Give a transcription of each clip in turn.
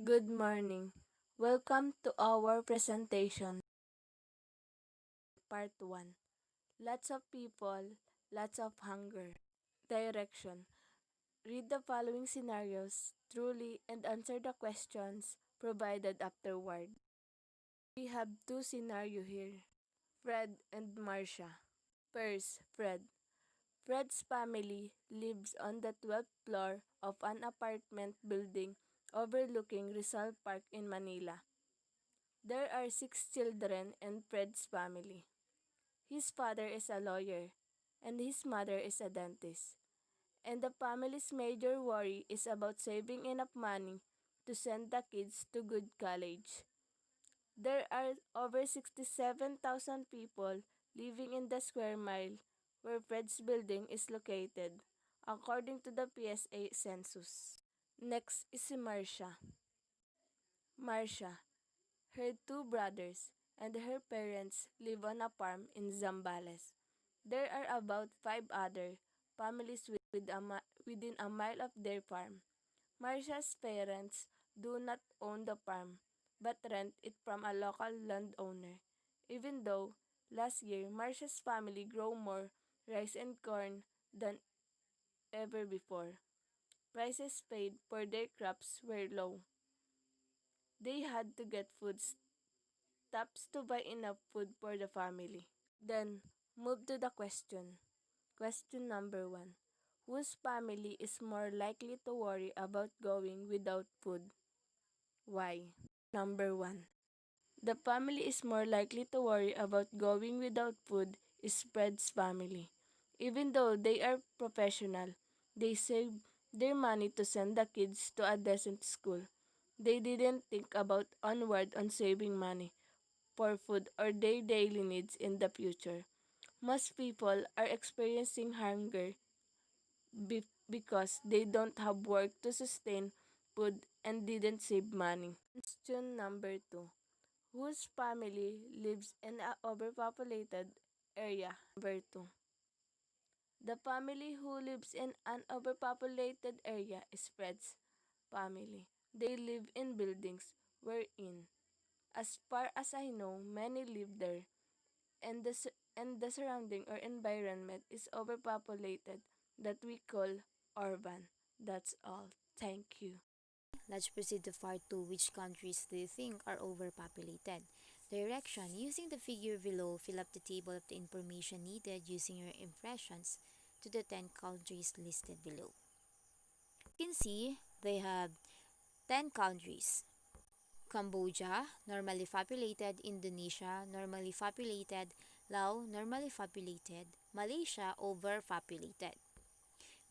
Good morning. Welcome to our presentation, Part 1. Lots of people, lots of hunger. Direction. Read the following scenarios truly and answer the questions provided afterward. We have two scenarios here, Fred and Marcia. First, Fred. Fred's family lives on the 12th floor of an apartment building overlooking Rizal Park in Manila. There are 6 children in Fred's family. His father is a lawyer, and his mother is a dentist. And the family's major worry is about saving enough money to send the kids to good college. There are over 67,000 people living in the square mile where Fred's building is located, according to the PSA census. Next is Marcia. Marcia, her two brothers, and her parents live on a farm in Zambales. There are about 5 other families within a mile of their farm. Marcia's parents do not own the farm, but rent it from a local landowner. Even though last year Marcia's family grew more rice and corn than ever before, prices paid for their crops were low. They had to get food stamps to buy enough food for the family. Then, move to the question. Question number 1. Whose family is more likely to worry about going without food? Why? Number 1. The family is more likely to worry about going without food is Fred's family. Even though they are professional, they save their money to send the kids to a decent school. They didn't think about onward on saving money for food or their daily needs in the future. Most people are experiencing hunger because they don't have work to sustain food and didn't save money. Question number 2. Whose family lives in an overpopulated area? Number 2. The family who lives in an overpopulated area is Fred's family. They live in buildings wherein, as far as I know, many live there, and the surrounding or environment is overpopulated that we call urban. That's all. Thank you. Let's proceed to part 2. Which countries do you think are overpopulated? Direction. Using the figure below, fill up the table of the information needed using your impressions to the 10 countries listed below. You can see they have 10 countries. Cambodia, normally populated. Indonesia, normally populated. Laos, normally populated. Malaysia, overpopulated.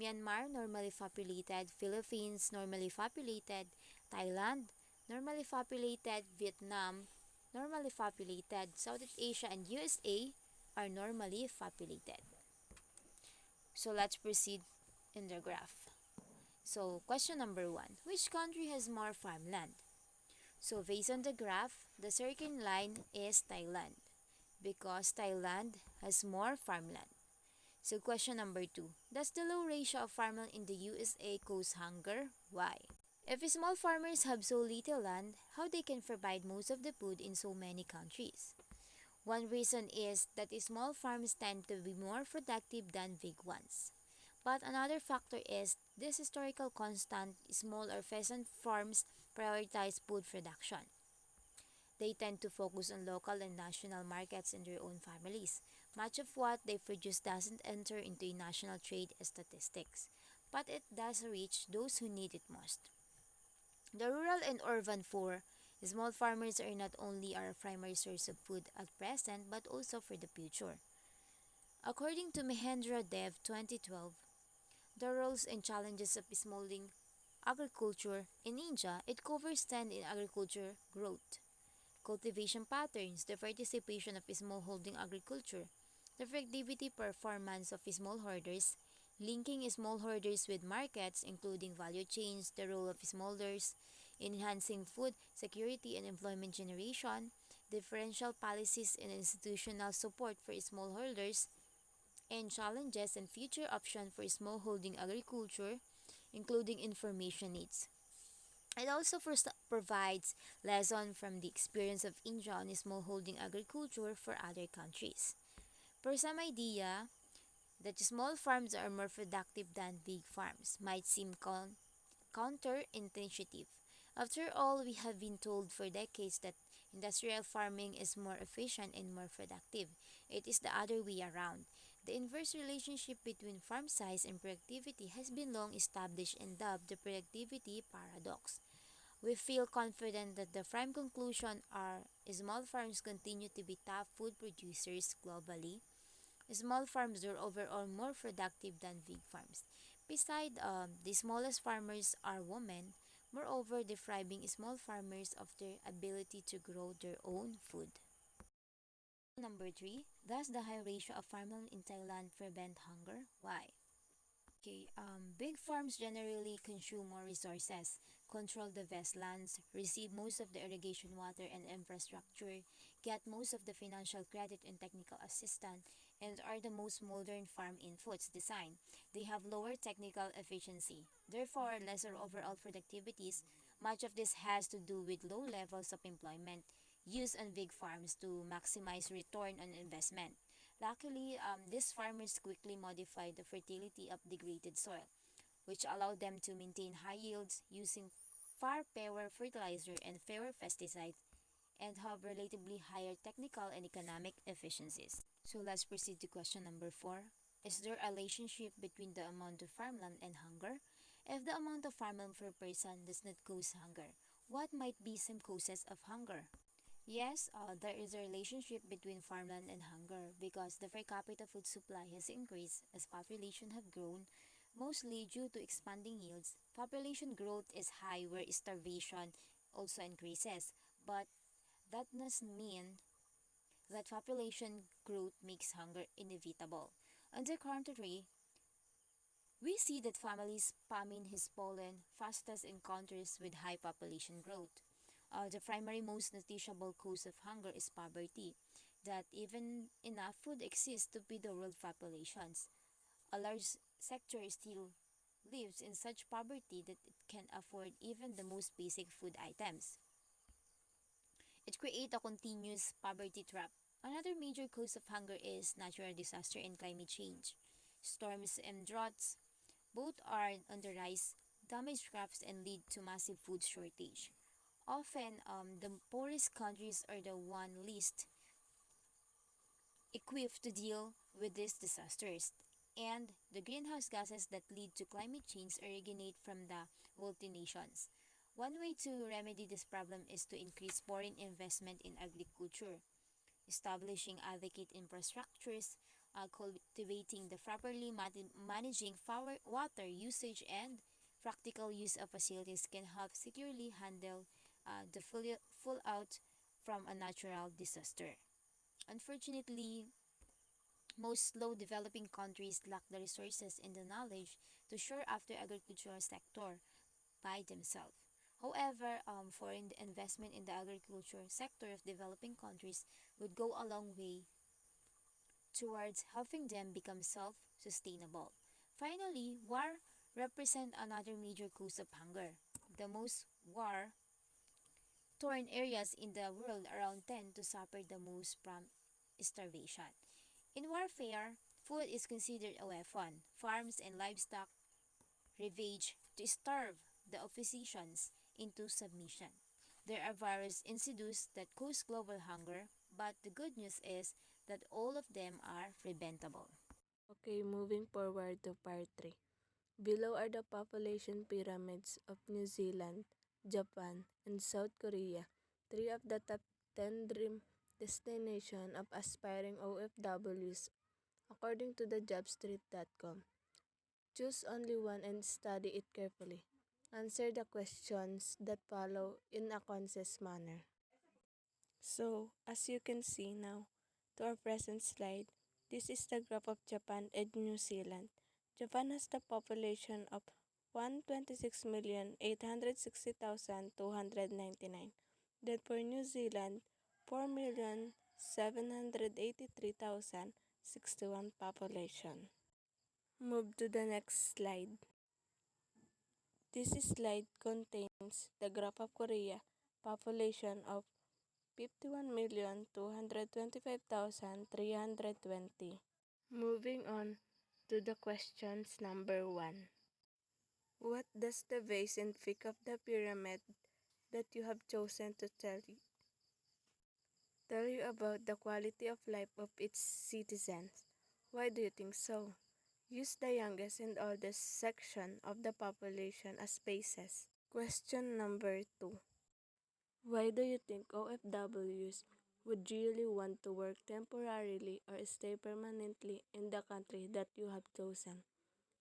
Myanmar, normally populated. Philippines, normally populated. Thailand, normally populated. Vietnam, normally populated. Southeast Asia and USA are normally populated. So let's proceed in the graph. So question number 1. Which country has more farmland? So based on the graph, the circling line is Thailand because Thailand has more farmland. So question number 2. Does the low ratio of farmland in the USA cause hunger? Why? If small farmers have so little land, how they can provide most of the food in so many countries? One reason is that small farms tend to be more productive than big ones. But another factor is this historical constant small or peasant farms prioritize food production. They tend to focus on local and national markets in their own families. Much of what they produce doesn't enter into national trade statistics, but it does reach those who need it most. The rural and urban poor, small farmers are not only our primary source of food at present but also for the future. According to Mahendra Dev 2012, the roles and challenges of smallholder agriculture in India, it covers 10 in agriculture growth, cultivation patterns, the participation of smallholding agriculture, the productivity performance of smallholders, linking smallholders with markets including value chains, the role of smallholders, enhancing food security and employment generation, differential policies and institutional support for smallholders, and challenges and future options for smallholding agriculture, including information needs. It also provides lesson from the experience of India on smallholding agriculture for other countries. For some idea that small farms are more productive than big farms might seem counterintuitive. After all, we have been told for decades that industrial farming is more efficient and more productive. It is the other way around. The inverse relationship between farm size and productivity has been long established and dubbed the productivity paradox. We feel confident that the prime conclusion are small farms continue to be top food producers globally. Small farms are overall more productive than big farms. Besides, the smallest farmers are women. Moreover, depriving small farmers of their ability to grow their own food. Number 3, does the high ratio of farmland in Thailand prevent hunger? Why? Okay, big farms generally consume more resources, control the vast lands, receive most of the irrigation water and infrastructure, get most of the financial credit and technical assistance, and are the most modern farm inputs design. They have lower technical efficiency, therefore lesser overall productivities. Much of this has to do with low levels of employment used on big farms to maximize return on investment. Luckily, these farmers quickly modified the fertility of degraded soil, which allowed them to maintain high yields using far fewer fertilizer and fewer pesticides and have relatively higher technical and economic efficiencies. So let's proceed to question number 4. Is there a relationship between the amount of farmland and hunger? If the amount of farmland per person does not cause hunger, what might be some causes of hunger? Yes, there is a relationship between farmland and hunger because the per capita food supply has increased as population have grown, mostly due to expanding yields. Population growth is high where starvation also increases, but that doesn't mean that population growth makes hunger inevitable. On the contrary, we see that families famine has fallen fastest in countries with high population growth. The primary most noticeable cause of hunger is poverty, that even enough food exists to feed the world populations. A large sector still lives in such poverty that it can afford even the most basic food items. It creates a continuous poverty trap. Another major cause of hunger is natural disaster and climate change. Storms and droughts both are on the rise, damage crops and lead to massive food shortage. Often, the poorest countries are the one least equipped to deal with these disasters, and the greenhouse gases that lead to climate change originate from the wealthy nations. One way to remedy this problem is to increase foreign investment in agriculture, establishing adequate infrastructures, cultivating the properly managing water usage, and practical use of facilities can help securely handle the fallout from a natural disaster. Unfortunately, most slow developing countries lack the resources and the knowledge to shore up the agricultural sector by themselves. However, foreign investment in the agriculture sector of developing countries would go a long way towards helping them become self-sustainable. Finally, war represent another major cause of hunger. The most war-torn areas in the world around tend to suffer the most from starvation. In warfare, food is considered a weapon. Farms and livestock ravage to starve the oppositions into submission. There are various incidents that cause global hunger, but the good news is that all of them are preventable. Okay, moving forward to part 3. Below are the population pyramids of New Zealand, Japan, and South Korea, three of the top 10 dream destination of aspiring OFWs according to the jobstreet.com. Choose only one and study it carefully. Answer the questions that follow in a concise manner. So, as you can see now, to our present slide, this is the graph of Japan and New Zealand. Japan has the population of 126,860,299. Then for New Zealand, 4,783,061 population. Move to the next slide. This slide contains the graph of Korea population of 51,225,320. Moving on to the questions number 1. What does the base and peak of the pyramid that you have chosen to tell you about the quality of life of its citizens? Why do you think so? Use the youngest and oldest section of the population as basis. Question number 2. Why do you think OFWs would really want to work temporarily or stay permanently in the country that you have chosen?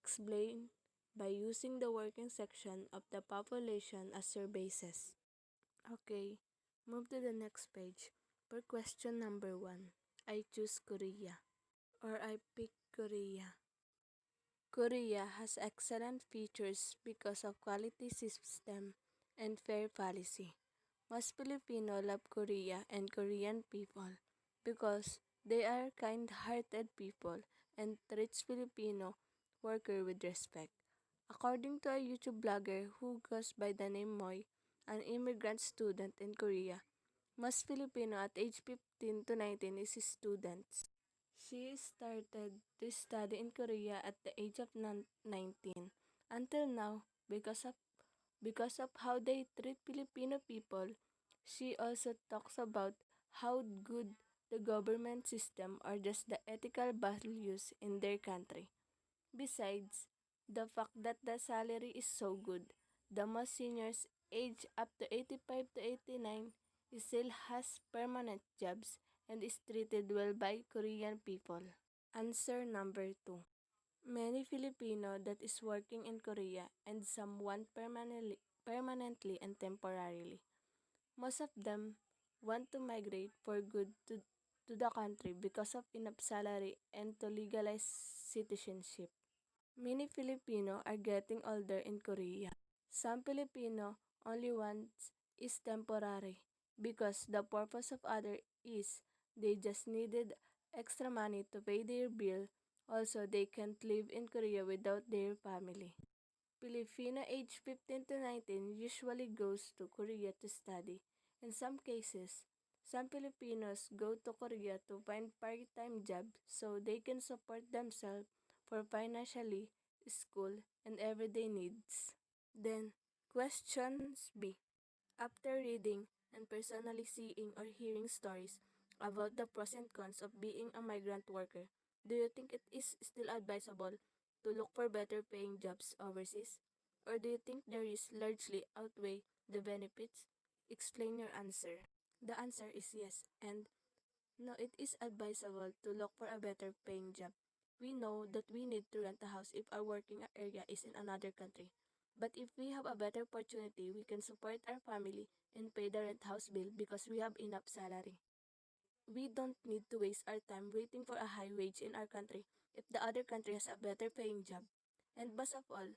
Explain by using the working section of the population as your basis. Okay, move to the next page. For question number 1, I choose Korea or I pick Korea. Korea has excellent features because of quality system and fair policy. Most Filipino love Korea and Korean people because they are kind-hearted people and treats Filipino worker with respect. According to a YouTube blogger who goes by the name Moy, an immigrant student in Korea, most Filipino at age 15 to 19 is students. She started to study in Korea at the age of 19. Until now, because of how they treat Filipino people, she also talks about how good the government system or just the ethical values in their country. Besides, the fact that the salary is so good, the most seniors age up to 85 to 89 still has permanent jobs and is treated well by Korean people. Answer number 2. Many Filipino that is working in Korea and some want permanently and temporarily. Most of them want to migrate for good to the country because of enough salary and to legalize citizenship. Many Filipino are getting older in Korea. Some Filipino only wants is temporary because the purpose of other is they just needed extra money to pay their bill. Also, they can't live in Korea without their family. Filipino age 15 to 19 usually goes to Korea to study. In some cases, some Filipinos go to Korea to find part-time jobs so they can support themselves for financially, school, and everyday needs. Then, questions B. After reading and personally seeing or hearing stories about the pros and cons of being a migrant worker, do you think it is still advisable to look for better paying jobs overseas? Or do you think the risks largely outweigh the benefits? Explain your answer. The answer is yes, and no, it is advisable to look for a better paying job. We know that we need to rent a house if our working area is in another country. But if we have a better opportunity, we can support our family and pay the rent house bill because we have enough salary. We don't need to waste our time waiting for a high wage in our country if the other country has a better paying job. And best of all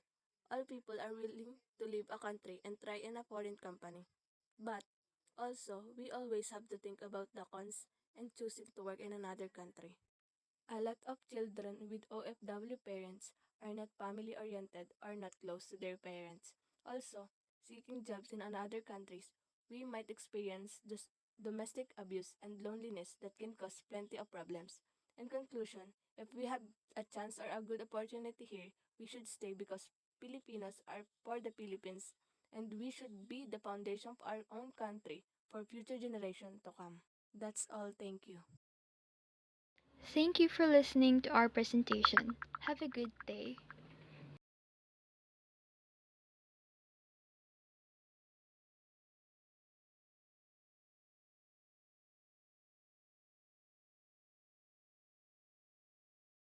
people are willing to leave a country and try in a foreign company. But also, we always have to think about the cons and choosing to work in another country. A lot of children with OFW parents are not family oriented or not close to their parents. Also, seeking jobs in other countries, we might experience domestic abuse and loneliness that can cause plenty of problems. In conclusion, if we have a chance or a good opportunity here, we should stay because Filipinos are for the Philippines and we should be the foundation of our own country for future generations to come. That's all. Thank you. Thank you for listening to our presentation. Have a good day.